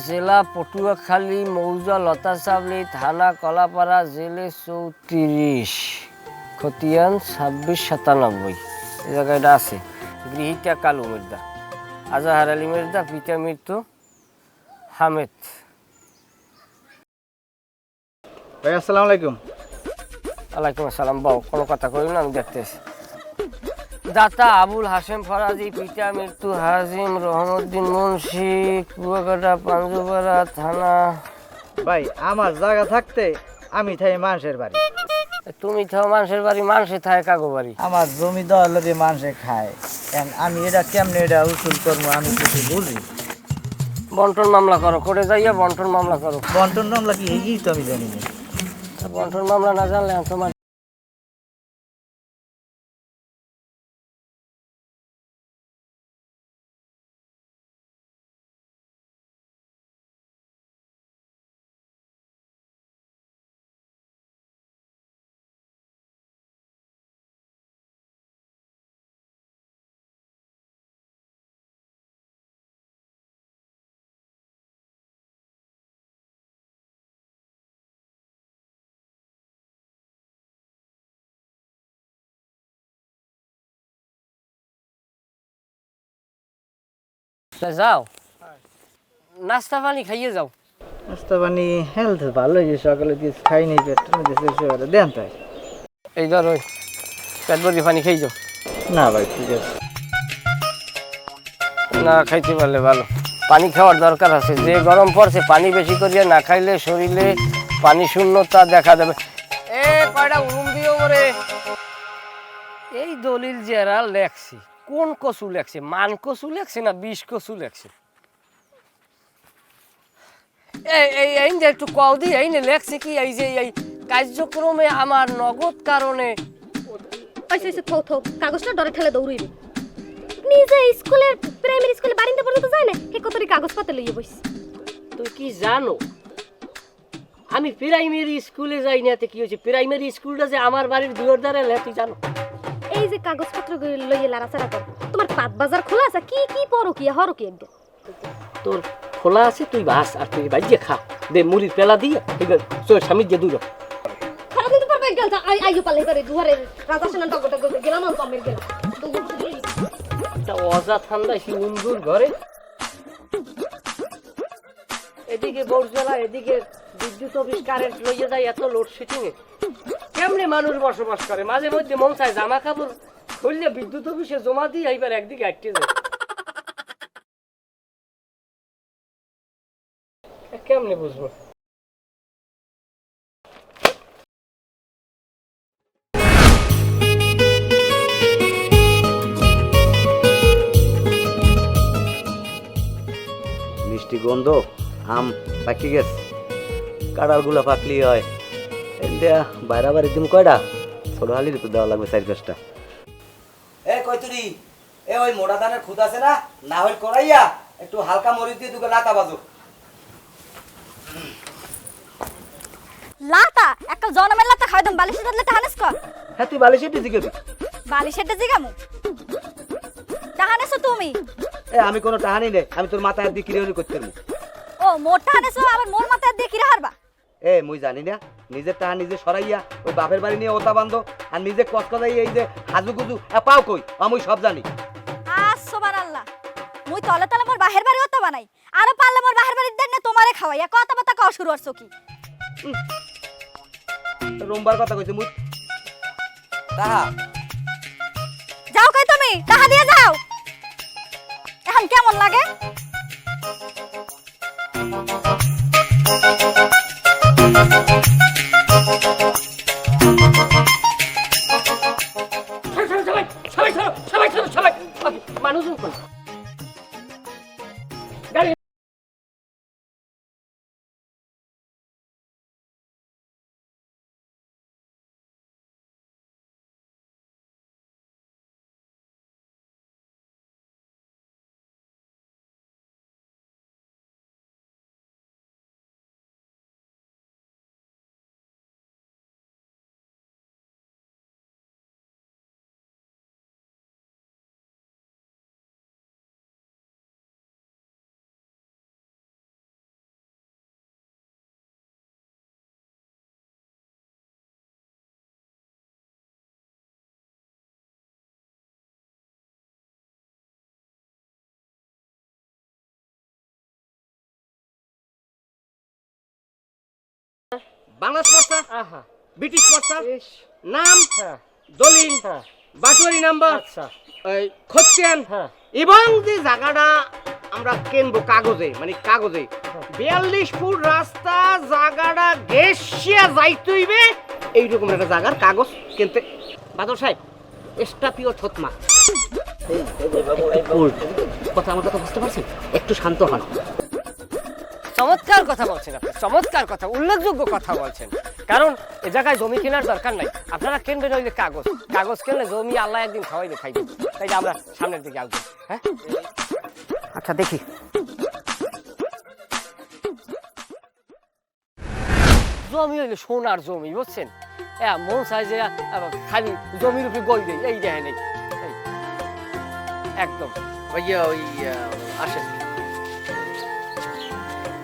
জেলা পটুয়াখালী, মৌজা লতাচাবলি, থানা কলাপাড়া, জেলে 34, খতিয়ান 2697। এই জায়গাটা আছে। গৃহীতা কালু মির্জা, আজাহার আলী মির্জা, পিতা মৃত্যু হামেদ। ভাই আসসালামু আলাইকুম। ওয়ালাইকুম আসসালাম। বাবু কোনো কথা কইল না, আমি দেখতেছি। দাতা আবুল হাশেম ফরাজি, পিতা মৃত্যু হাজিম রহমউদ্দিন মুন্সি, কুয়াকাটা পাঞ্জুপাড়া থানা। ভাই আমার জায়গা থাকতে আমি থাই মানুষের বাড়ি। তুমি থাও মানুষের বাড়ি, মানুষে থাকে কাগো বাড়ি। আমার জমি দেওয়ার লগে মানুষে খায়, আমি এটা কেমনে এটা উসুল করবো আমি কিছু বুঝি। বন্টন মামলা করো, করে যাইয়া বন্টন মামলা করো। বন্টন মামলা কি এই তো আমি জানি না। বন্টন মামলা না জানলে তোমার যাও, নাস্তা পানি খাইয়ে যাও। নাস্তা পানি হেলথ ভালো হয়েছে, সকালে কিছু খাই নাই, পেট দেন তাই। এই ধর ওই পেট ভরি পানি খাই যাও। না ভাই ঠিক আছে। না খাইতে পারলে ভালো, পানি খাওয়ার দরকার আছে। যে গরম পড়ছে, পানি বেশি করিয়া না খাইলে শরীরে পানি শূন্যতা দেখা দেবে। এ কয়টা উম দিও করে। এই দলিল যারা লেখছে, কোন কচু লেখছে? মান কচু লেখছে না বিষ কচু লেখছে? এই যে একটু কও দি, এই লেখছে কি? এই যে এই কার্যক্রমে আমার নগদ কারণে। কাগজটা ডরে ঠেলে দৌড়িবে। নিজে স্কুলের প্রাইমারি স্কুলে বারিন্দা পর্যন্ত যায় না, হে কতরি কাগজ পাতে লইয়ে বসে। তুই কি জানো আমি প্রাইমারি স্কুলে যাই না? কি হয়েছে? প্রাইমারি স্কুলটা যে আমার বাড়ির দুয়ার দ্বারে লে, তুই জানো? এই যে কাগজপত্র লইয়ে লাড়াচাড়া কর, তোমার পাত বাজার খোলা আছে? কি কি পড়ো কি হরো কি একদম? তোর খোলা আছে, তুই বাস আর তুই বাইজে খা দে, মুড়ির পেলা দিয়ে তোর স্বামীর যে দুটো খারাপ দিতে পারবে গেল আইও পালে করে দুয়ারে রাজা সেনা টগটা গেলাম না পামের গেল। অজা ঠান্ডা সিন্দুর ঘরে, এদিকে বর্জলা, এদিকে বিদ্যুৎ অফিস কারেন্ট লইয়ে যায়, এত লোডশেডিং এ কেমনে মানুষ বসবাস করে? মাঝে মধ্যে মন চায় জামা কাপড় খুললে বিদ্যুৎ অফিসে জমা দিয়ে এইবার একদিকে আটকে যায়। কেমনে বুঝবো? মিষ্টি গন্ধ, আম পাকি গেছে, কাঁড়ালগুলো পাকলি হয়। এটা বাইরা বাড়ি দিম কয়টা? ছোট হালির তো দেওয়া লাগবে 4-5টা। এ কয়তুরি, এ ওই মোটা ধানের খুদ আছে না, না হইল করাইয়া একটু হালকা মরিচ দিয়ে দুটো লাতা বাজো। লাতা একটা জনমের লাতা খাওয়া দাম বালিশের বদলে টাহানেস কর। হ্যাঁ তুই বালিশ এটি জিগেবি। বালিশেরটা জিগামু টাহানেছো তুমি? এ আমি কোনো টাহানি নেই, আমি তোর মাথায় দিয়ে কিরিয়নি করতে পারবো। ও মোর টাহানেছো আবার মোর মাথায় দিয়ে কি রাহারবা? এ মুই জানি না, নিজের টাহা নিজে সরাইয়া ওই বাপের বাড়ি নিয়ে ওতা বান্ধ, আর নিজে কসকদাই এই যে হাজুগুজু পাও কই, আমি সব জানি। সুবহানাল্লাহ, মুই তলে তলে মোর বাহির বাড়ি হতো বানাই, আরো পারলে মোর বাহির বাড়ির দেন তোমারে খাওয়াইয়া কথা বাতা কও শুরু করছো কি? রোমবার কথা কইছে মুই তাহা। যাও কই তুমি, টাকা দিয়ে যাও। এখন কেমন লাগে? সবাই মানুষ বাংলাদেশ পড়তা, আহা ব্রিটিশ পড়তা, ইস নাম, হ্যাঁ দলিল, হ্যাঁ বাটুয়ারি নাম্বার, আচ্ছা খতিয়ান হ্যাঁ এবং যে জায়গাটা আমরা কিনবো কাগজে, মানে কাগজে 42 ফুট রাস্তা, জায়গাটা গেছিয়া যাইতে হইবে এইরকম একটা জায়গার কাগজ কিনতে। বাদল সাহেব, এস্টাপিও থতমা কথা আমার কথা বুঝতে পারছেন? একটু শান্ত হন। চমৎকার কথা বলছেন আপনি, চমৎকার কথা, উল্লেখযোগ্য কথা বলছেন। কারণ এ জায়গায় জমি কেনার দরকার নাই, আপনারা কিনবেন হইলে কাগজ, কাগজ কিনলে জমি আল্লাহ একদিন খাওয়াইলে খাইবে। তাই আমরা সামনের দিকে আসবো। হ্যাঁ আচ্ছা দেখি, জমি হইলে সোনার জমি, বুঝছেন? মন চাই যে খালি জমির উপরে গই দেয়, এই দেয় নেই একদম। ভাইয়া ওই আসেন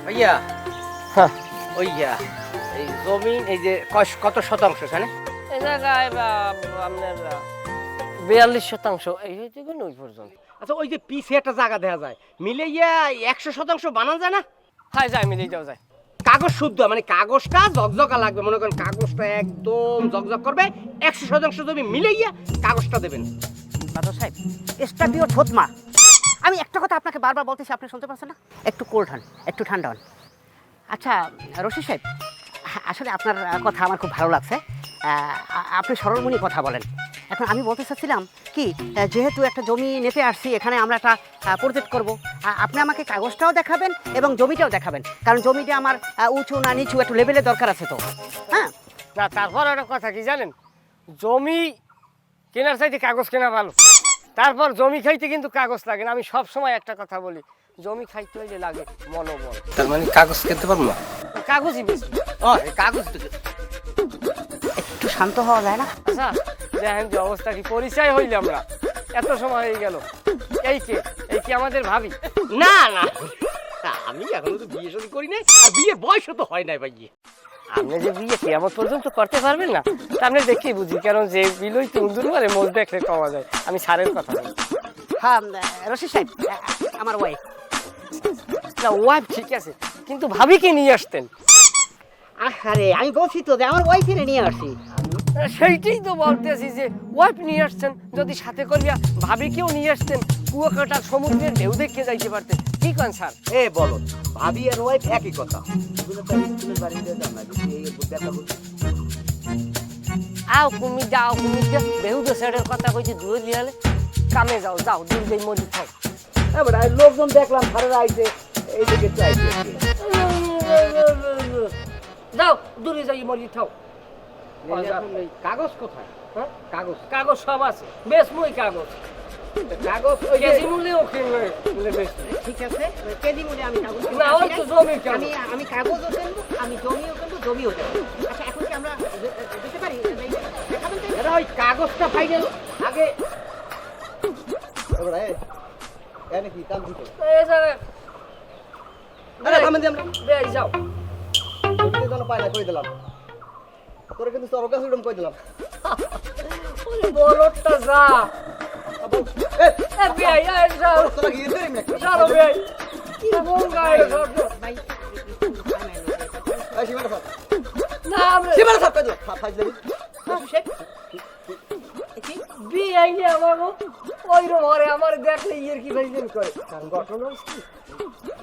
ভাইয়া, হ্যাঁ ওই এই জমি এই যে কত শতাংশ এখানে? এই জায়গায় আপনার 42%, এই হইতে গেলে ওই পর্যন্ত। আচ্ছা ওই যে পিছে একটা জায়গা দেখা যায়, মিলাইয়া 100% বানানো যায় না? হ্যাঁ যায়, মিলিয়ে দেওয়া যায়। কাগজ শুদ্ধ, মানে কাগজটা জকজকা লাগবে, মনে করেন কাগজটা একদম জকজক করবে, 100% জমি মিলাইয়া কাগজটা দেবেন। বাদল সাহেব, এস্টাবিও থতমা, আমি একটা কথা আপনাকে বারবার বলতেছি, আপনি শুনতে পাচ্ছেন না? একটু কোল্ড হন, একটু ঠান্ডা হন। আচ্ছা রশিদ সাহেব, আসলে আপনার কথা আমার খুব ভালো লাগছে, আপনি সরলমণি কথা বলেন। এখন আমি বলতে চাচ্ছিলাম কি, যেহেতু একটা জমি নিতে আসছি, এখানে আমরা একটা প্রজেক্ট করব, আপনি আমাকে কাগজটাও দেখাবেন এবং জমিটাও দেখাবেন, কারণ জমিটা আমার উঁচু না নিচু একটু লেভেলের দরকার আছে তো। হ্যাঁ না, তারপর একটা কথা কি জানেন, জমি কেনার চাইতে কাগজ কেনা ভালো। তারপর জমি খাইতে কিন্তু কাগজ লাগে না। আমি সব সময় একটা কথা বলি, জমি খাইতে হইলে লাগে মনোবল। তার মানে কাগজ কিনতে পারবো না? কাগজই বেশি। কাগজ একটু শান্ত হওয়া যায় না? আচ্ছা দেখেন যে অবস্থা কি, পরিচয় হইলে আমরা এত সময় হয়ে গেল। এই কি আমাদের ভাবি? না না, আমি এখনো তো বিয়ে শাদী করি নাই, আর বিয়ের বয়সও তো হয় নাই ভাই। আপনি যে বিয়ে কেমন পর্যন্ত করতে পারবেন না, তা আপনি দেখি বুঝি, কারণ যে বিলই তুন্দুর মারে মোল দেখলে পাওয়া যায়। আমি স্যারের কথা বলি। হ্যাঁ রশিদ সাহেব, আমার ওয়াইফ। না ওয়াইফ ঠিক আছে, কিন্তু ভাবিকে নিয়ে আসতেন। আরে আমি বলছি তো যে আমার ওয়াইফের নিয়ে আসি। সেইটাই তো বলতেছি যে ওয়াইফ নিয়ে আসছেন, যদি সাথে করিয়া ভাবিকেও নিয়ে আসতেন, কুয়াকাটার সমুদ্রের ঢেউ দেখে যাইতে পারতেন। কি কন স্যার? এ বলো, ভাবি আর ওয়াইফ একই কথা। এগুলো তো স্কুলের বাড়িতে যাও না, এই দেখা বলছি। আও কুমির যাও, কুমির যা বেহু দেশের কথা কইছি, দূরে দিয়ালে কামে যাও, যাও দূর যাই মরি খাও। এবার লোকজন দেখলাম ঘরের আইছে, এইদিকে চাইছে। যাও দূরে যাই মরি খাও। কাগজ কোথায়? হ্যাঁ কাগজ কাগজ সব আছে, বেশ মই কাগজ। কাগজ ওই যে কেজি মূল্যেও কিনলে বেশ। ঠিক আছে, কেজি মূল্যে আমি কাগজ না ওই তো জমি কেন? আমি কাগজও কিনবো, আমি জমিও কিনবো, জমিও দেবো। আচ্ছা এখন কি আমরা দিতে পারি? দেখাবেন তো? এটা ওই কাগজটা ফাইনাল আগে। এবার এনে কি কাম দিতে? এই জায়গায় আরে থামেন দি আমরা। বেশ যাও। এদিকে যেন পায় না কই দিলাম। তোরে কিন্তু সরকার সুরম কই দিলাম। ওই বলদটা যা। এ এ বেই এই যাও। তোরা গিয়ে ধরে না। চলো বেই। কি বঙ্গা এর সব। ভাই এই সীমানা সব। না আমরা সীমানা সব কই দিলাম। ফাইজ দিবি। বিয়ে আইনি আমারও ওইরকম ঘরে আমার দেখলে ইয়ের কি ভাইজেন করে। কারণ ঘটনা হচ্ছে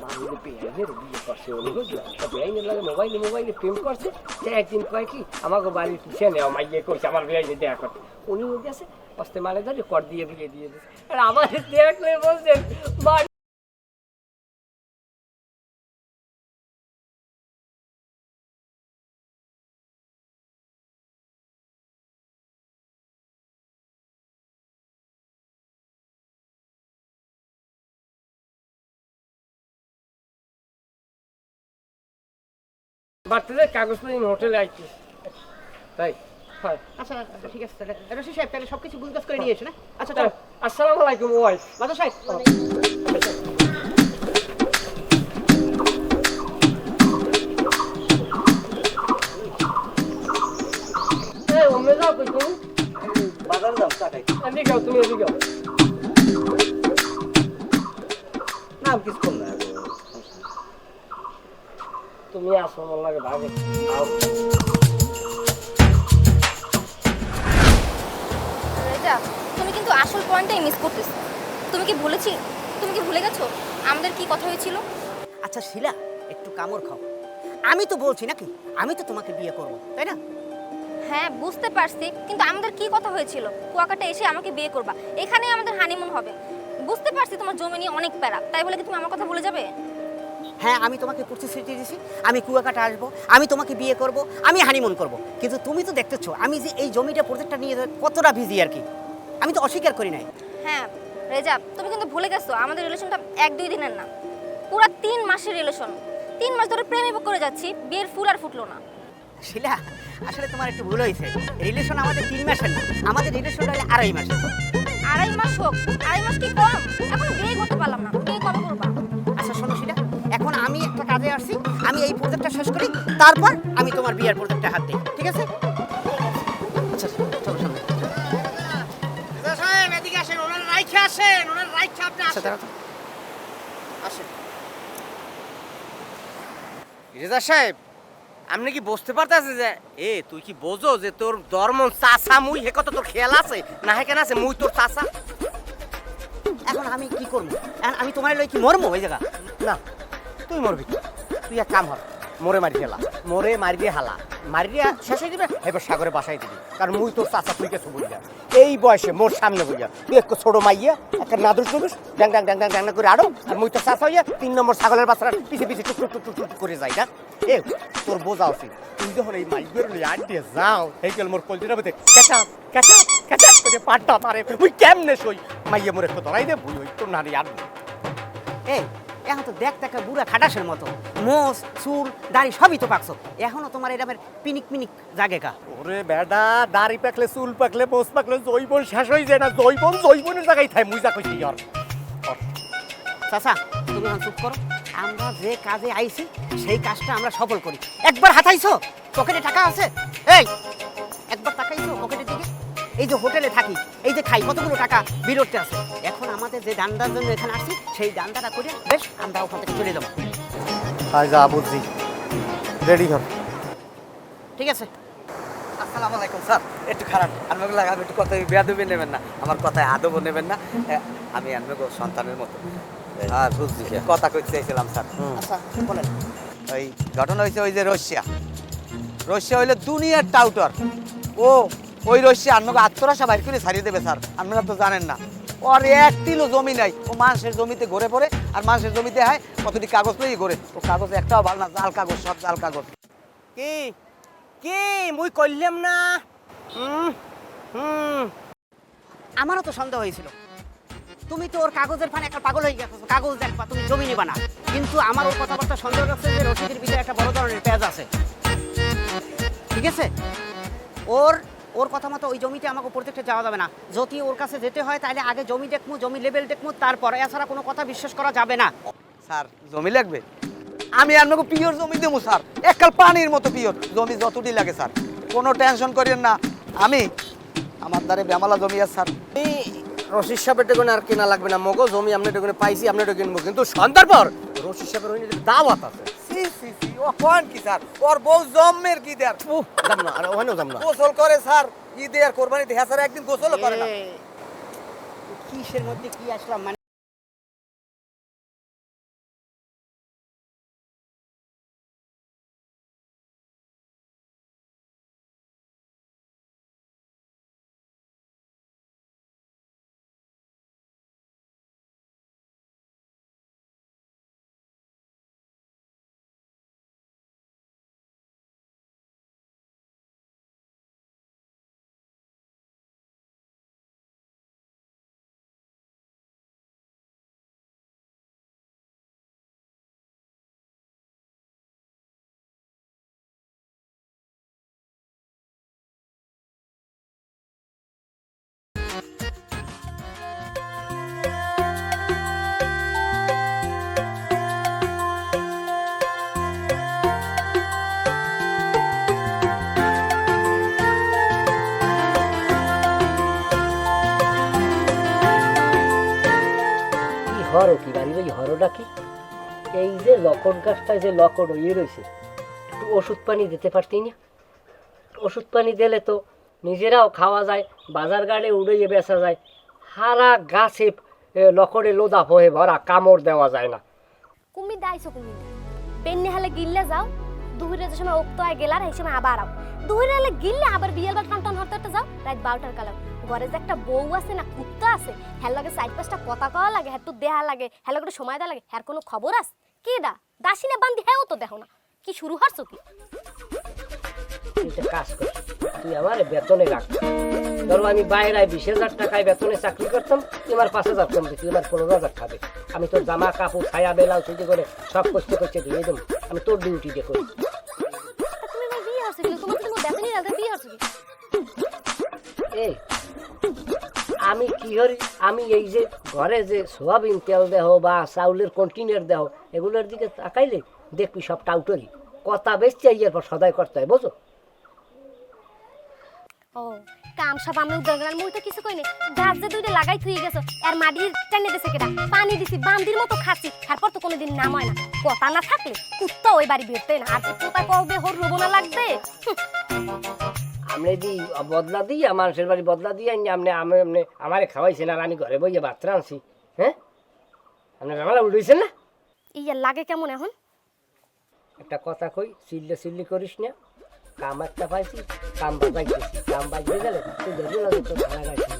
মানুষ বেআইনের বিয়ে করছে, ওই বুঝলো বেআইনের লাগে মোবাইলে প্রেম করছে। সে একদিন কয় কি আমাকে বাড়ির পিছনে আমার ইয়ে করছে, আমার বেআইনে দেখা করতে। উনি গেছে অস্তে মানে ধরে কর দিয়ে বিয়ে দিয়ে দিচ্ছে। আর আমার দেখলে বলছেন বাড়ি বাড়তে কাগজ পেয়ে হোটেলে আইছি। তাই হয় আচ্ছা ঠিক আছে, তাহলে রশিদ সাহেব তাহলে সবকিছু গুজগাছ করে নিয়ে এসো না? আচ্ছা চলো। আসসালামু আলাইকুম ওয়াইফ। বাদল সাহেব এই ওমে যাও কই তুমি? বাজারে যাও টাকাই। এদিকে যাও, তুমি এদিকে যাও। না কিছু কম না। তো তুমি আসো আমার লাগে ভাগে আও। রেজা, তুমি কিন্তু আসল পয়েন্টটাই মিস করতেছো। তুমি কি ভুলে গেছো আমাদের কি কথা হয়েছিল? আচ্ছা শিলা, একটু কামড় খাও। আমি তো বলছি নাকি, আমি তো তোমাকে বিয়ে করব, তাই না? হ্যাঁ বুঝতে পারছি, কিন্তু আমাদের কি কথা হয়েছিল? কুয়াকাটা এসে আমাকে বিয়ে করবা, এখানেই আমাদের হানিমুন হবে। বুঝতে পারছি তোমার জমি নিয়ে অনেক প্যারা, তাই বলে কি তুমি আমার কথা ভুলে যাবে? হ্যাঁ, আমি তোমাকে প্রতিশ্রুতি দিয়েছি, আমি কুয়াকাটা আসবো, আমি তোমাকে বিয়ে করব, আমি হানিমুন করব। কিন্তু তুমি তো দেখতেছো আমি যে এই জমিটা প্রজেক্টটা নিয়ে কতটা বিজি আর কি। আমি তো অস্বীকার করি নাই। হ্যাঁ রেজা, তুমি কিন্তু ভুলে গেছো আমাদের রিলেশনটা 1-2 দিনের না, পুরা 3 মাসের রিলেশন। 3 মাস ধরে প্রেমে করে যাচ্ছি, বিয়ের ফুল আর ফুটলো না। শিলা, আসলে তোমার একটু ভুল হয়েছে। রিলেশন আমাদের 3 মাসের না, আমাদের রিলেশনটা 2.5 মাসের। 2.5 মাস হোক, 2.5 মাস কি কম? এখন বিয়ে করতে পারলাম না, বিয়ে কবে করবা? আচ্ছা শোনো শিলা, এখন আমি একটা কাজে আসছি, আমি এই প্রজেক্টটা শেষ করি, তারপর আমি তোমার বিয়ের প্রজেক্টটা হাত দিই, ঠিক আছে? আচ্ছা চলো সামনে। সাহেব এদিকে আসেন, ওনার রাইখে আসেন, ওনার রাইখে আপনি আচ্ছা আসেন। দাঁড়াও তো। আসেন রেজা সাহেব, আপনি কি বুঝতে পারতেছে যে তুই কি বোঝো যে তোর ধর্ম চাচা মুই হে কত তোর খেয়াল আছে না হে কেন আছে মুই তোর চাচা? এখন আমি কি করবো? এখন আমি তোমার লই কি মরমো ওই জায়গা? না, তুই মরবি, তুই এক কাম কর, মোরে মারি ফেলা, মোরে মারবি হালা, মারিয়া শেষ হয়ে দিবে, এবার সাগরে বাসাই দিবি। কারণ মুই তোর চাচা তুই গেছো বইয়া, এই বয়সে মোর সামনে বইয়া তুই একটু ছোট মাইয়া একটা নাদুস নুদুস ড্যাং ড্যাং ড্যাং ড্যাং ড্যাং করে আড়ো, আর মুই তোর চাচা হইয়া 3 নম্বর ছাগলের বাচ্চারা পিছে পিছে টুক টুক টুক টুক করে যাই না। তোর বোঝা উচিত, তুই যখন এই মাইগুলো নিয়ে আড্ডিয়ে যাও, এই গেল মোর কলজিরা মধ্যে ক্যাচাপ ক্যাচাপ ক্যাচাপ করে পাটটা মারে, মুই কেমনে সই মাইয়া মোর একটু ধরাই দে, বুঝ ওই তোর নারী আর এই এখন তো দেখতে একটা বুড়া খাটাসের মতো, মোষ চুল দাড়ি সবই তো পাকছো, এখনো তোমার এরমের পিনিক পিনিক জাগে কা? ওরে বেডা, দাড়ি পাকলে চুল পাকলে মোষ পাকলে জৈবন শেষ হয়ে যায় না, জৈবনের জায়গায় থাই মুই যা কইছি আর। চাচা তুমি এখন চুপ করো, আমরা যে কাজে আইছি সেই কাজটা আমরা সফল করি। একবার হাতাইছো পকেটে টাকা আছে? এই একবার তাকাইছো পকেটের দিকে? এই যে হোটেলে থাকি, এই যে খাই, কতগুলো টাকা বিরতে আছে। এখন আমাদের যে দান্দার জন্য এখানে আসছি সেই দান্দাটা করে বেশ আমরা ওখান থেকে চলে যাবো, আয় যা বুঝছি, রেডি কর। ঠিক আছে? আসসালামু আলাইকুম স্যার, একটু খারাপ আপনাকে লাগাবে, একটু কথায় বেয়াদবি নেবেন না, আমার কথায় আদবও নেবেন না। আমি আপনাকে সন্তানের মতো হ্যাঁ বুঝছি। কথা কইতে চাইছিলাম স্যার। আচ্ছা বলেন। ওই ঘটনা হয়েছে ওই যে রশিয়া হইলে দুনিয়ার টাউটার, ও ওই রশিয়া আপনাকে আত্মরাশা বাইর করে ছাড়িয়ে দেবে স্যার, আপনারা তো জানেন না। ওর 1 কিলো জমি নাই, ও মানুষের জমিতে ঘুরে পড়ে, আর মানুষের জমিতে হয় কতটি কাগজ লইয়ে ঘুরে, ও কাগজ একটাও ভালো না, জাল কাগজ, সব জাল কাগজ। কি কি মুই কইলাম না? হুম হুম আমারও তো সন্দেহ হয়েছিল, তুমি তো ওর কাগজের ফানে একটা পাগল হয়ে গেছো, কাগজ দেখবা তুমি জমি নিবা না। কিন্তু আমার ওর কথাবার্তা সন্দেহ রাখছে যে রশিদের ভিতরে একটা বড় ধরনের পেঁয়াজ আছে, ঠিক আছে? ওর কথা মতো ওই জমিতে আমাকে প্রজেক্টে যাওয়া যাবে না। যদি ওর কাছে যেতে হয় তাহলে আগে জমি দেখমু, জমি লেভেল দেখমু, তারপর এছাড়া কোনো কথা বিশ্বাস করা যাবে না। স্যার জমি লাগবে, আমি আপনাকে পিওর জমি দেবো স্যার, এককাল পানির মতো পিওর জমি, যতটি লাগে স্যার, কোনো টেনশন করেন না। আমি আমার দ্বারে বেমালা জমি আছে স্যার। এই রশিদ সাহেবের ডেগুনে আর কেনা লাগবে না, মগো জমি আপনি ডেগুনে পাইছি, আপনি ডেগুনে কিনবো, কিন্তু সন্ধ্যার পর রশিদ সাহেবের ওই দাওয়াত আছে। সি সি সি, ও কোন কি স্যার, ওর বউ জম্মের কি দেয়ার যাব না, আর ওখানেও যাব না। গোসল করে স্যার, ঈদে আর কোরবানিতে, হ্যাঁ স্যার একদিন গোসলও করে না। কিসের মধ্যে কি আসলাম মানে? হরো কি বাড়ির ওই হরোটা কি? এই যে লকন গাছটায় যে লকন ইয়ে রয়েছে, ওষুধ পানি দিতে পারতি না? ওষুধ পানি দিলে তো নিজেরাও খাওয়া যায়, বাজার গাড়ে উড়িয়ে বেচা যায়। সারা গাছে লকড়ে লোদা হয়ে ভরা, কামড় দেওয়া যায় না। কুমির দাইছো কুমির বেন্নে হালে গিললে যাও দুপুরে যে সময় উক্ত হয় গেলার এই সময় আবার আও দুপুরে হালে গিললে আবার বিয়ের বার টান টান হরতে যাও রাত 12টার কালাম ঘরে যে একটা বউ আছে না কুত্তা আছে হ্যার লাগে 4-5টা কথা কওয়া লাগে হ্যাঁ তো দেহা লাগে হ্যাঁ লাগে সময় দেওয়া লাগে হ্যার কোনো খবর আছে কি দা দাসী না বান্ধি হ্যাঁ তো দেখো না কি শুরু হারছো কি একটা কাজ কর, তুই আমার বেতনে রাখ। ধরো আমি বাইরে 20,000 টাকায় বেতনে চাকরি করতাম, তোমার 5,000 কম দিচ্ছি, তোমার 15,000 খাবে। আমি তোর জামা কাপড় ছায়া বেলাও ছুটি করে সব কষ্ট করছে দিয়ে দেবো, আমি তোর ডিউটিতে করি। তুমি ভাই বিয়ে হচ্ছে কি তোমার তো বেতনই না বিয়ে হচ্ছে কি এই আমি কি করি, আমি এই যে ঘরে যে সোয়াবিন তেল দেহ বা চাউলের কন্টেনার দেহ এগুলোর দিকে তাকাইলে দেখবি সব টাউটরি কথা বেশছে, এরপর সদাই করতে হয়, বুঝো? ও কাম সব আমি উদ্যোগ মুই তো কিছু কইনি গাছ যে দুইটা লাগাই থুই গেছো আর মাটির টেনে দিছে কেডা পানি দিছি বান্দির মতো খাচ্ছি তারপর তো কোনোদিন নাম হয় না কথা না থাকলে কুত্তা ওই বাড়ি বেরতে না আর কোথা কবে হর রোবনা লাগবে আমি যদি বদলা দিই মানুষের বাড়ি বদলা দিয়ে আপনি আমারে খাওয়াইছেন আর আমি ঘরে বইয়ে বাচ্চা আনছি। হ্যাঁ আপনার আমার উঠেছেন না? ইয়া লাগে কেমন এখন একটা কথা কই, চিল্লি করিস না। কাম একটা পাইছি, কাম বাজাইতেছি, কাম বাজিয়ে গেলে তুই ধরে লাগে তোর ভাড়া গাইছি না।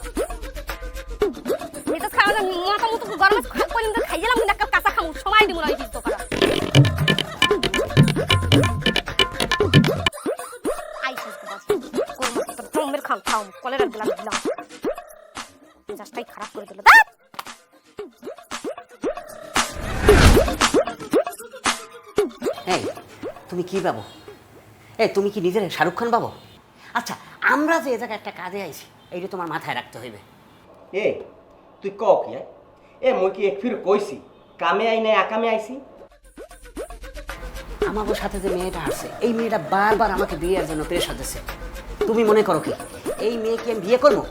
মেজাজ খাওয়া যায় মাথা মতো গরম কইলাম তো খাই গেলাম একটা কাঁচা খামু সময় দিমু না এই তো করা আইছিস বাস কোন তো জমের খাম খাও কলেরা দিলাম মেজাজটাই খারাপ করে দিল এই তুমি কি পাবো? এই তুমি কি নিজের শাহরুখ খান পাবো? আচ্ছা আমরা যে এ জায়গায় একটা কাজে আইছি এইটা তোমার মাথায় রাখতে হইবে। এ তুই ক কি এ মুই কি এক ফির কইছি কামে আই নাই আকামে আইছি? আমাদের সাথে যে মেয়েটা আসছে এই মেয়েটা বারবার আমাকে বিয়ের জন্য প্রেশার দিচ্ছে। তুমি মনে করো কি এই মেয়েকে আমি বিয়ে করবো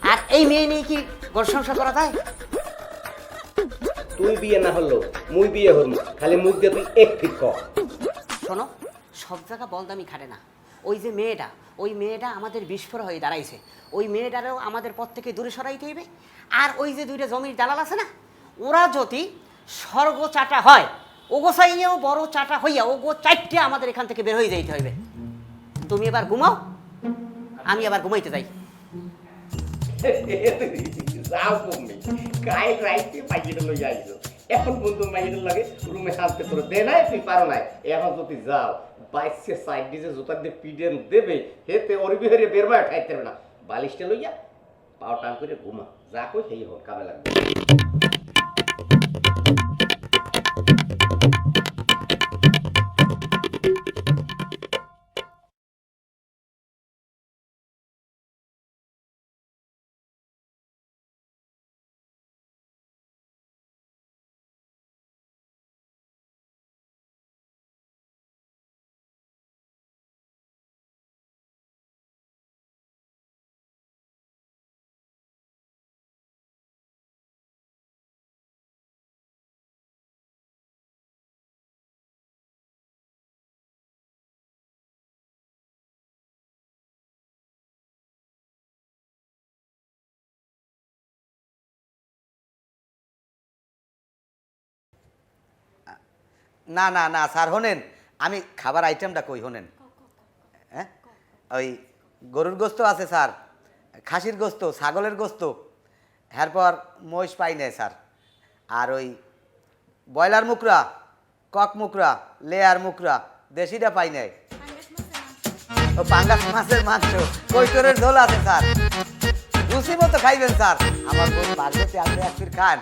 আর এই মেয়ে নিয়ে কি ঘর সংসার করা যায়? তুই বিয়ে না হলো মুই বিয়ে হল, খালি মুখ দিয়ে তুই এক ফির ক। শোনো, সব জায়গা বলদামি খাটে না। ওই মেয়েটা আমাদের বিস্ফোর হয়ে দাঁড়াইছে। ওই মেয়েটারও আমাদের পথ থেকে দূরে সরাইতে হইবে। আর ওই যে দুইটা জমির দালাল আছে না, ওরা যদি স্বর্গ চাটা হয় ওগো চাইয়েও বড় চাটা হইয়া ওগো চারটে আমাদের এখান থেকে বের হয়ে যাইতে হইবে। তুমি এবার ঘুমাও, আমি আবার ঘুমাইতে যাই। যাও তুমি কাই রাইতে পাইয়ে লই আইছো, এখন বন্ধু মাইয়ের লাগে রুমে শান্তি করে দে নাই, তুই পারো নাই। এখন যদি যাও বাইসে সাইড দিয়ে জুতা দিয়ে পিডেন দেবে হেতে ওরি বিহারে বের মায় খাইতে না, বালিশটা লইয়া পাও টান করে ঘুমা, যা কই সেই হোক কামে লাগবে। না না না স্যার শোনেন, আমি খাবার আইটেমটা কই শোনেন। হ্যাঁ ওই গরুর গোস্ত আছে স্যার, খাসির গোস্ত, ছাগলের গোস্ত, এরপর মহিষ পাই নাই স্যার, আর ওই ব্রয়লার মুকরা, কক মুকরা, লেয়ার মুকরা, দেশিটা পাই নাই, ও পাঙ্গাস মাছের মাংস, কৈতরের ঝোল আছে স্যার। রুচি মতো খাইবেন স্যার, আমার বোন বাগদতে আপনি একটু খান,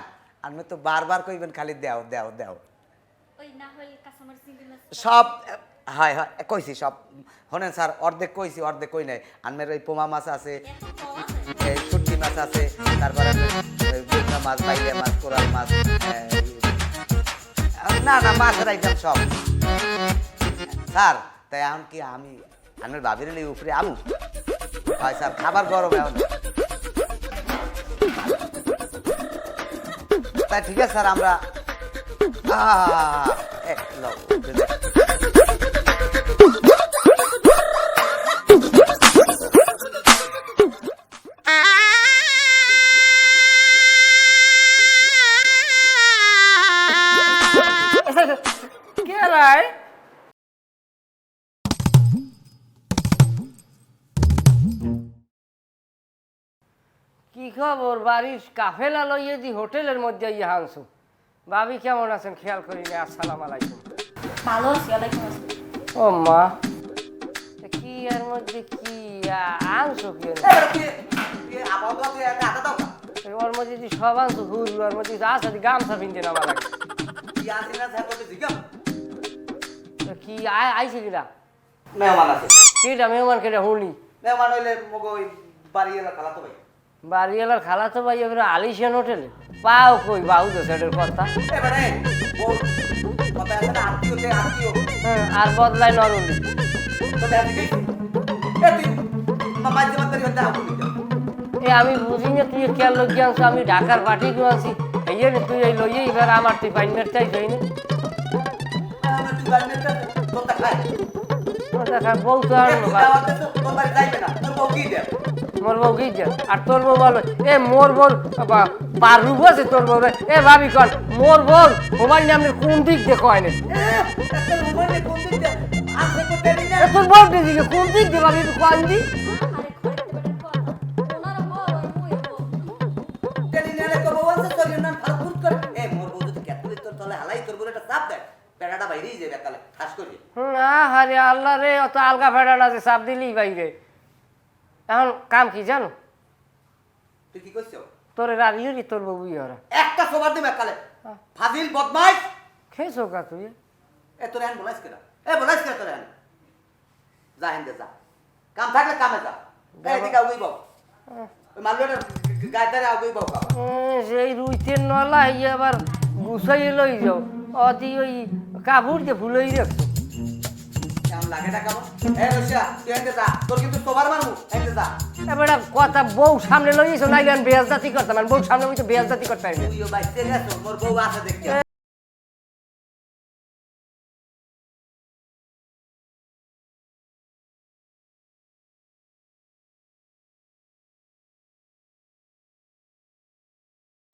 আপনি তো বারবার কইবেন খালি দেও দেও দেও। সব হয় হয় কইছি সব শোনেন স্যার, অর্ধেক কইছি অর্ধেক কই নাই। আনমের ওই পোমা মাছ আছে, শুটকি মাছ আছে, তারপরে গুলশা মাছ, বাইলা মাছ, কোরাল মাছ, না না মাছের আইটেম সব স্যার। তাই এখন কি আমি আনমের ভাবির উপরে আমু? হয় স্যার, খাবার গরম এখন। তাই ঠিক আছে স্যার, আমরা এক কে রায় কি খবর বাড়ির কাফেলা লইয়ে দি হোটেলের মধ্যে ইয়ে হাংসু ভাবি কেমন আছেন খেয়াল করি না আসসালাম আলাইকুম ভালো আছি ওয়ালাইকুম আসসালাম ও মা কি এর মধ্যে কি আনছো কি ওর মধ্যে যদি সব আনছো হুল ওর মধ্যে আসা গামছা পিনতে না আমার কি আইছে কিনা মেহমান আছে কিটা মেহমান কেটা হুনি মেহমান হইলে মগো ওই বাড়ি এলা খালা তো ভাই বাড়িওয়ালার খালা তো ভাই এবারে আলিশান হোটেলে পাও কই বাহু তো সেটার কথা এবারে কথা আছে না আত্মীয় হ্যাঁ, আর বদলায় নরলি তো দেখা দিবি তুই মাঝে মাঝে হতে আগুন দিতে এ আমি বুঝি না তুই কে লই আনছ আমি ঢাকার পার্টি গো আছি এই রে তুই এই লইয়ে এবার আমার তুই পাইনের চাই যাই না আমার তুই বাড়িতে তোতা খায় দেখা বউ তো আর তুই দাওয়াতে তো তোর বাড়ি যাইবে না তোর বউ কি দেব মোর বউ কি যা আর তোর বউ বলো এ মোর বউ পারু বসে তোর বউ এ ভাবি কর মোর বউ মোবাইল নামে কোন দিক দেখো আইনে তোর মোবাইলে কোন দিক দেব আছে কো দেবি না তোর বউ দিকে কোন দিক দে ভাবি একটু কোন দিক তেলি নালে তো বউ আছে তোর নাম ফালতুত করে এ মোর বউ যদি ক্যাথলিক তোর তলে হালাই তোর বলে একটা চাপ দেয় পেড়াটা বাইরেই যাবে কালে খাস করে না হারে আল্লাহ রে অত আলগা ফেডা না যে চাপ দিলেই বাইরে এখন কাম কি জানো তুই কি করছো তোর রাগলি রে তোর বউ ইহরা একটা সবার দিবে কালে ফাজিল বদমাইশ খেয়েছো কা তুই এ তোর হ্যান বলাইস কেনা বলাইস কেনা তোর হ্যান যা হেন্দে যা কাম থাকলে কামে যা এদিকে আগুই বাবু ওই মালুয়াটার গায়ে ধারে আগুই বাবু বাবা সেই রুইতের নলা ইয়ে আবার গুছাই লই যাও অতি ওই কাপড় দিয়ে ভুলই রাখছো কেমন লাগে না কেমন রশিয়া তুই হেন্দে যা তোর কিন্তু সবার মারমু হেন্দে যা এবার কথা বউ সামনে লইছো নাইলে আমি বেয়াজ জাতি করতাম বউ সামনে আমি তো বেয়াজ জাতি করতে পারি তুইও বাইতে গেছো মোর বউ আছে দেখতে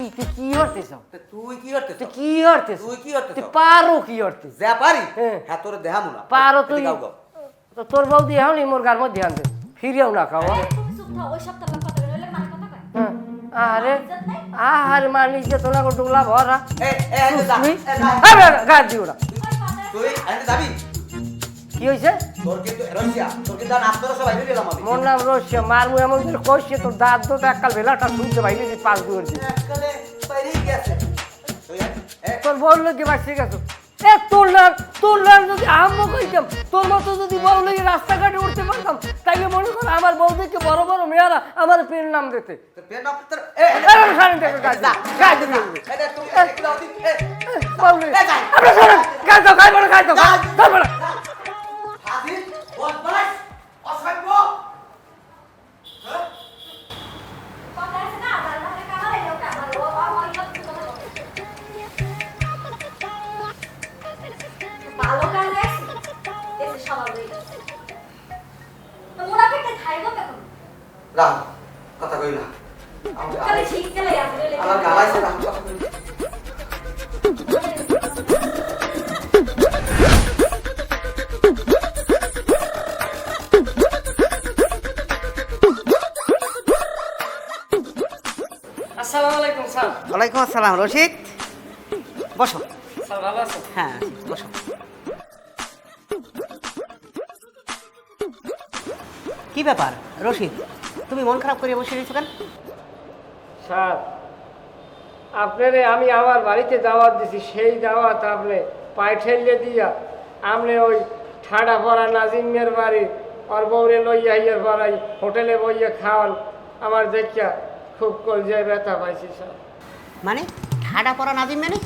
তুই কি হরতেছ তুই কি করতেছ তুই কি হরতেছ তুই কি করতেছ তুই পারো কি হরতেছ যা পারি হ্যাঁ। হ্যাঁ তোর দেহামু না পারো তুই এদিকে আও গো। তো তোর বউ দিয়ে হনি মোর গার মধ্যে আনতে ফিরিয়াও না খাওয়া তুমি চুপ থাও ওই সপ্তাহে কথা বের হইলে মানে কথা কয় হ্যাঁ। আরে মানিস যে তোলা কো ডুগলা ভরা হেন্দে যা তুই যা। গাছ দিও না তুই হেন্দে যাবি কি হয়েছে তোর কিন্তু রশিয়া তোর কিন্তু আর নাস্তরা সবাই হয়ে গেলাম আমি মোর নাম রসিয়া মারমু এমন করে কইছে তোর দাঁত দোটা এককাল ভেলাটা শুনতে পাইলে যে পাঁচ দুয়ের দিন এককালে বাইরেই গেছে তুই তোর বউ লোকে বাঁচিয়ে গেছো এ তোর নাম যদি আম্মু কইতাম তোর মতো যদি বউ লোকে রাস্তাঘাটে উঠতে পারতাম তাইলে মনে কর আমার বউ দেখে বড় বড় মেয়েরা আমার পেন নাম দিতে তোর পেন অফ তোর সারেন দেখো গাছ গাছ দিয়ে এটা তুমি একটু দাও দিন আমরা শোনেন গাছ দাও খাই বড় খাই দাও খাই বড় হাজির বদমাইশ অসভ্য কথা আছে না দাদা কামারে যাও কামারে ও ওই সব ভালো কাজ আছে এসে সবার হয়ে গেছে তো মুনাফিকটা খাইবো কখন রাম কথা কই না কালে ঠিক চলে আসবে আমার গালাইছে রাম কথা কই আসসালামু আলাইকুম স্যার ওয়ালাইকুম আসসালাম রশিদ বসো স্যার ভালো আছেন হ্যাঁ বসো কি ব্যাপার রশিদ তুমি মন খারাপ করে বসে রয়েছো কেন স্যার আপনারে আমি আমার বাড়িতে দাওয়াত দিছি সেই দাওয়াত আপনি পায়ে ঠেলিয়ে দিয়া আপনি ওই ঠাডা পড়া নাজিমের বাড়ি ওর বউরে লইয়া ইয়ের পড়াই হোটেলে বইয়া খাওয়ান আমার দেখিয়া খুব কলজায় ব্যথা পাইছি স্যার মানে ঠাডা পড়া নাজিম মানে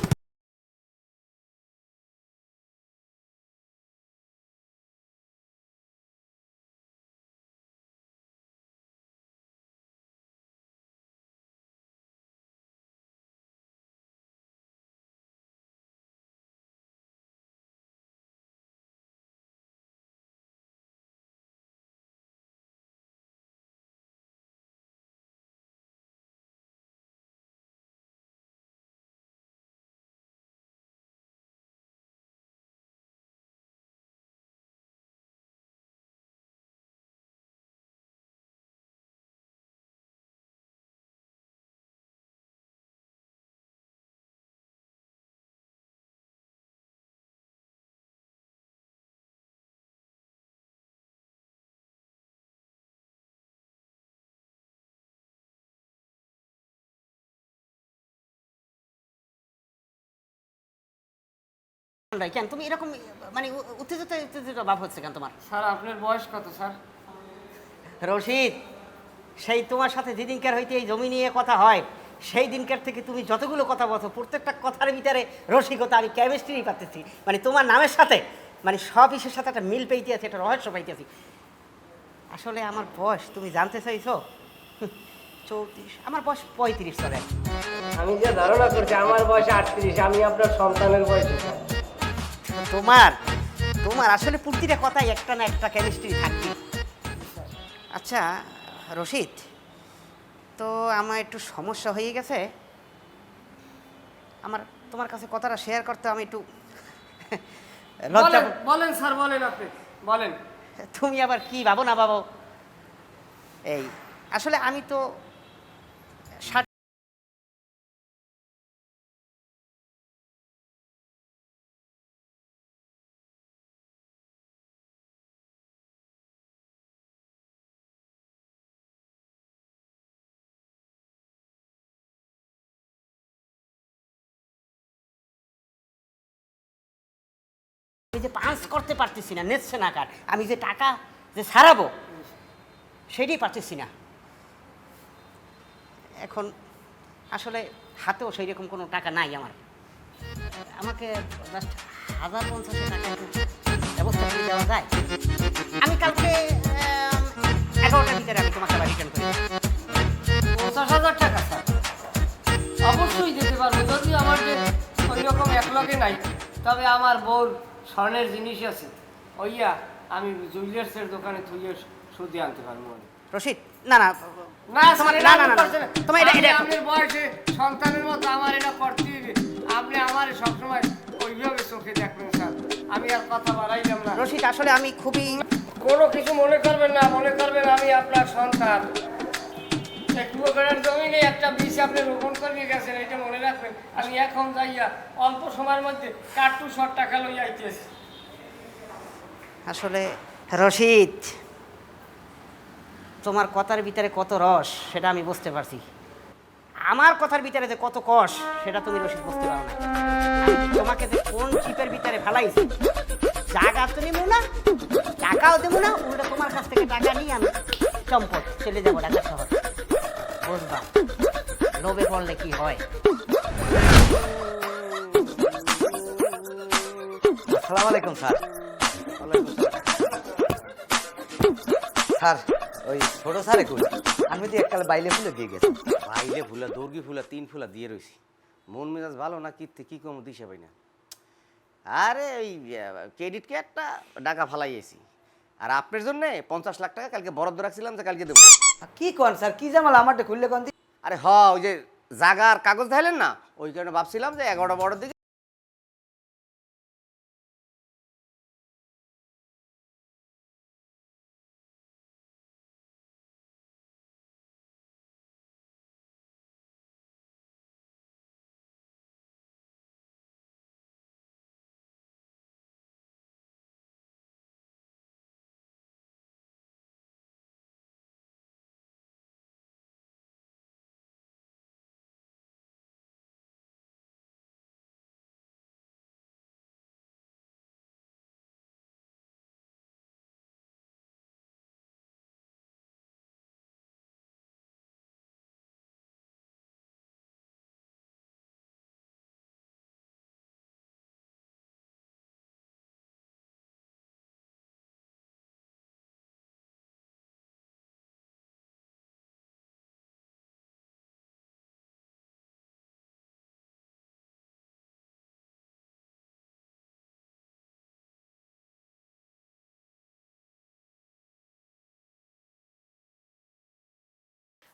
কেন তুমি এরকম মানে উত্তেজিত উত্তেজিত ভাব হচ্ছে কেন তোমার? স্যার আপনার বয়স কত স্যার? রশিদ, সেই তোমার সাথে যেদিনকার হইতে এই জমি নিয়ে কথা হয় সেই দিনকার থেকে তুমি যতগুলো কথা বলছো প্রত্যেকটা কথার ভিতরে রসিকতা আমি কেমিস্ট্রি পাচ্ছি, মানে তোমার নামের সাথে মানে সব ইসের সাথে একটা মিল পাইতে আছে, একটা রহস্য পাইতে আছি। আসলে আমার বয়স তুমি জানতে চাইছো? 34, আমার বয়স 35 চলে। আমি যে ধারণা করছি আমার বয়স 38, আমি আপনার সন্তানের বয়সে স্যার। তোমার তোমার আসলে প্রতিটা কথাই একটা না একটা কেমিস্ট্রি থাকবে। আচ্ছা রশিদ, তো আমার একটু সমস্যা হয়ে গেছে, আমার তোমার কাছে কথাটা শেয়ার করতে আমি একটু লজ্জা। বলেন স্যার, বলেন আপনি বলেন। তুমি আবার কি ভাবো না ভাবো, এই আসলে আমি তো যে পাস করতে পারতেছি না, নেচ্ছে না কার, আমি যে টাকা যে ছাড়াবো সেটাই পারতেছি না। এখন আসলে হাতেও সেই রকম কোনো টাকা নাই আমার, আমাকে জাস্ট 1050 টাকা একটু ব্যবস্থা করে দেওয়া যায়? আমি কালকে 11টার ভিতরে আমি তোমাকে আবার রিটার্ন করে 50,000 টাকা স্যার? অবশ্যই দিতে পারবো, যদি আমার যে ওই রকম একলগে নাই, তবে আমার বউর স্বর্ণের জিনিস আছে, ওইয়া আমি জুয়েলার্সের দোকানে থুইয়ে সুদি আনতে পারবো। রশিদ, না না না তোমার স্যার, না এটা না আমি করতে না। তোমার এটা আমি এটা আপনার বয়সে সন্তানের মতো আমার এটা করতে হবে। আপনি আমার সবসময় ওইভাবে চোখে দেখবেন স্যার, আমি আর কথা বাড়াইলাম না। রশিদ, আসলে আমি খুবই কোনো কিছু মনে করবেন না, মনে করবেন আমি আপনার সন্তান। একটু করার জমিনে একটা বীজ আপনি রোপণ করে গেছেন, এটা মনে রাখবেন। আমি এখন যাইয়া অল্প সময়ের মধ্যে কাট্টু 100 টাকা লই আইতেছি। আসলে রশিদ, তোমার কথার ভিতরে কত রস সেটা আমি বুঝতে পারছি, আমার কথার ভিতরে যে কত কষ সেটা তুমি রশিদ বুঝতে পারো না। আমি তোমাকে যে কোন চিপের ভিতরে ফেলাইছি, জায়গা তো নেবো না, টাকাও দেবো না, উল্টা তোমার কাছ থেকে টাকা নিয়ে আমি চম্পট চলে যাবো ঢাকা শহর। বুঝবা লোভে পড়লে কি হয়। আসসালামু আলাইকুম স্যার। স্যার ওই ছোট স্যারে কই? আমি তো এককালে বাইলে ফুলে দিয়ে গেছি। বাইলে ফুলা, দর্গি ফুলা, 3 ফুলা দিয়ে রইছি। মন মেজাজ ভালো না, কি কম দিশা পাই না। আরে ওই ক্রেডিট কার্ডটা টাকা ফালাইয়েছি, আর আপনার জন্য 50 লাখ টাকা কালকে বরাদ্দ রাখছিলাম যে কালকে দেবো। কি কন স্যার, কি জামাল আমারটা খুললে কন? আরে ওই যে জাগার কাগজ ধাইলেন না, ওই কারণে ভাবছিলাম যে 11টা বড় দিকে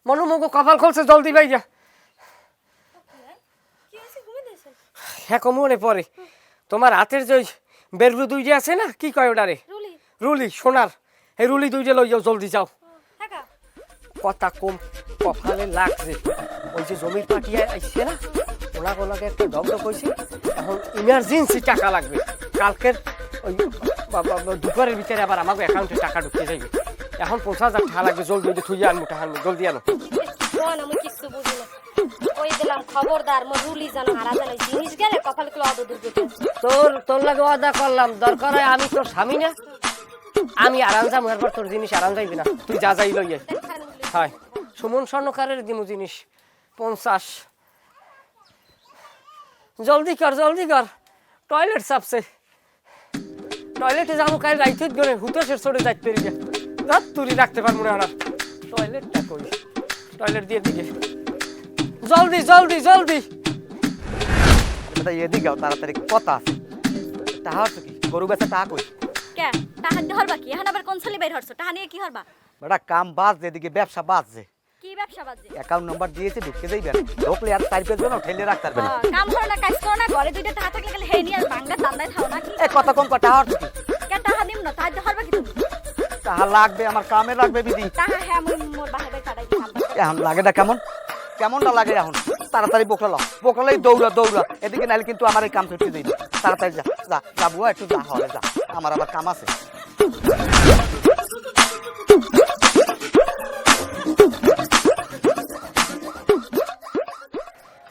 মনুমুখ কপাল খুলছে, জলদি ভাই যা। হ্যাঁ কমনে পরে তোমার হাতের যে বেরু দুইটা আছে না, কি কয় ওটারে? রুলি, সোনার এই রুলি দুইটা লই যাও, জলদি যাও। কথা কম কপালে লাগছে, ওই যে জমির পাটিয়া আইছে না, ওনাকে একটা দগ্ধ কইছে, এখন ইমার্জেন্সি টাকা লাগবে। কালকের ওই দুপুরের ভিতরে আবার আমাকে অ্যাকাউন্টে টাকা ঢুকে যাবে। এখন 50,000 টাকা লাগবে, জলদি থুইয়া আনবো টাকা, জলদি আনো। আমি কিছু বুঝি না। কই দিলাম খবরদার মোর রুলি যেন হারা জানে জিনিস গেলে কপালে কল অদ দুর্গতি তোর লাগে ওয়াদা করলাম, দরকার হয় আমি তোর স্বামী না, আমি আরাম যাম, এরপর তোর জিনিস আরাম যাইবি না, তুই যা যাই লইয়ে। হয় সুমন স্বর্ণকারের দিমু জিনিস 50। জলদি কর টয়লেট সাপছে, টয়লেটে যাবো কাল রাইতে গেলে হুতোষের চড়ে যাইতে পেরি যা রাত তুলি রাখতে পারবো না। টয়লেটটা কই, টয়লেট দিয়ে দিকে জলদি এটা এদিকে যাও তাড়াতাড়ি, কথা আছে। টাহা হচ্ছে কি গরু বেচা টাহা কই? কে টাহা দিয়ে হরবা কি? এখন আবার কোন ছলি বের হরছো? টাহা নিয়ে কি হরবা? বেটা কাম বাজছে, এদিকে ব্যবসা বাজছে। কি ব্যবসা বাজে? অ্যাকাউন্ট নাম্বার দিয়েছে, ঢুকে যাইবেন, ঢুকলে আর 4 পেজ না ঠেলে রাখতে পারবে না। কাম করো না, কাজ করো না, ঘরে দুইটা টাহা থাকলে গেলে হেই নিয়ে বাঙ্গা দান্দায় খাও না কি? এ কথা কম কথা হচ্ছে কি? কে টাহা নিম না, টাহা দিয়ে হরবা কি তুমি? টাহা লাগবে, আমার কামে লাগবে বিধি। টাহা হ্যাঁ মোর বাহিরে কাটাই দিলাম। এখন লাগে না কেমনটা লাগে এখন? তাড়াতাড়ি বোকলালেই দৌড়া এদিকে, নাইলে কিন্তু আমার এই কাম ছুটে যাইবে। তাড়াতাড়ি যা বুয়া, একটু যা হলে যা, আমার আবার কাম আছে।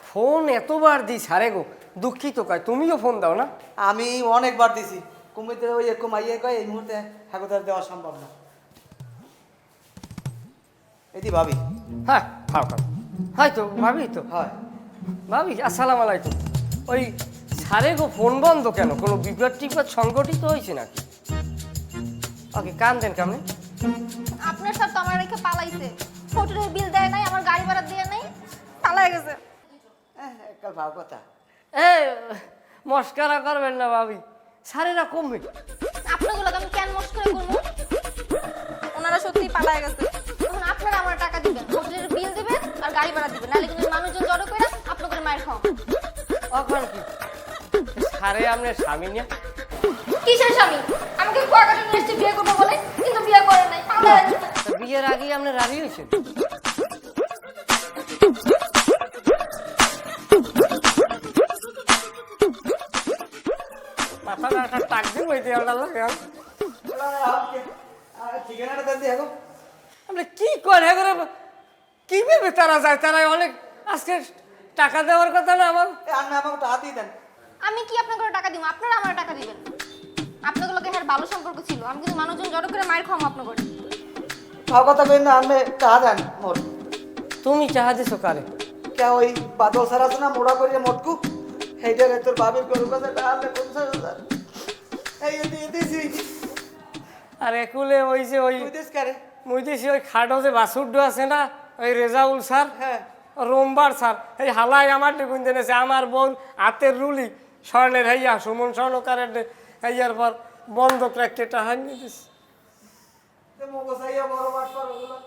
ফোন এতবার দিস আরে গো, দুঃখিত কয়, তুমিও ফোন দাও না? আমি অনেকবার দিছি, কুমিতে ওই কুমাইয়ে কয় এই মুহূর্তে হাগুদার দেওয়া সম্ভব না। এদি ভাবি। হ্যাঁ হয়তো ভাবি তো হয় ভাবি, আসসালামু আলাইকুম। ওই সারে গো ফোন বন্ধ কেন? কোনো বিপদ টিপদ সংগঠিত হয়েছে নাকি? ওকে কান দেন কেমনে? আপনার সাথে আমার রেখে পালাইছে, হোটেলের বিল দেয় নাই, আমার গাড়ি ভাড়া দিয়ে নাই, পালাই গেছে। একটা ভাব কথা। এ মস্কারা করবেন না ভাবি, সারেরা কমবে। আপনাগুলোকে আমি কেন মস্করা করবো? ওনারা সত্যি পালাই গেছে। এখন আপনারা আমার টাকা দিবেন, হোটেলের বিল দিবেন আর গাড়ি ভাড়া দিবেন, নাহলে কিন্তু মানুষজন জড়ো করে আপনাদের মায়ের খাওয়া। এখন কি সারে আপনার স্বামী নিয়ে? কিসের স্বামী? আমাকে কুয়াকাটা নিয়ে এসে বিয়ে করবো বলে, কিন্তু বিয়ে করে নাই, পালাই গেছে। বিয়ের আগেই আপনার রাজি হয়েছে? মাথাটা একটা টাক দিয়ে বইতে লাগে। ঠিকানাটা দেন দিয়ে আপনি কি করে করে কি ভেবে তারা যায়? তারা অনেক আজকে টাকা দেওয়ার কথা না আমার। আপনি আমাকে টাকা দিয়ে দেন। আমি কি আপনাকে টাকা দিব? আপনারা আমার টাকা দিবেন। আপনাগুলোকে হ্যাঁ ভালো সম্পর্ক ছিল, আমি কিন্তু মানুষজন জড়ো করে মায়ের খাওয়া আপনাকে। ভাব কথা কই না, আপনি টাকা দেন মোর। তুমি চাহা দিছো কারে? কে ওই বাদল স্যার আছে না মোড়া করিয়ে মোটকু, সেইটারে তোর বাবির গরু কাছে টাকা আনলে 50,000। এই দিছি আর একুলে ওই যে ওই তুই দিস কারে? মুই দিছি ওই খাটো যে বাসুড্ড আছে না, ওই রেজাউল স্যার, হ্যাঁ রোমবার স্যার, এই হালাই আমার টিকুন জেনেছে আমার বোন হাতের রুলি স্বর্ণের হাইয়া সুমন স্বর্ণকারের হাইয়ার পর বন্ধক রাখতে টাকা নিয়ে দিস। মগজ আইয়া বড় বাট পার ওগুলো।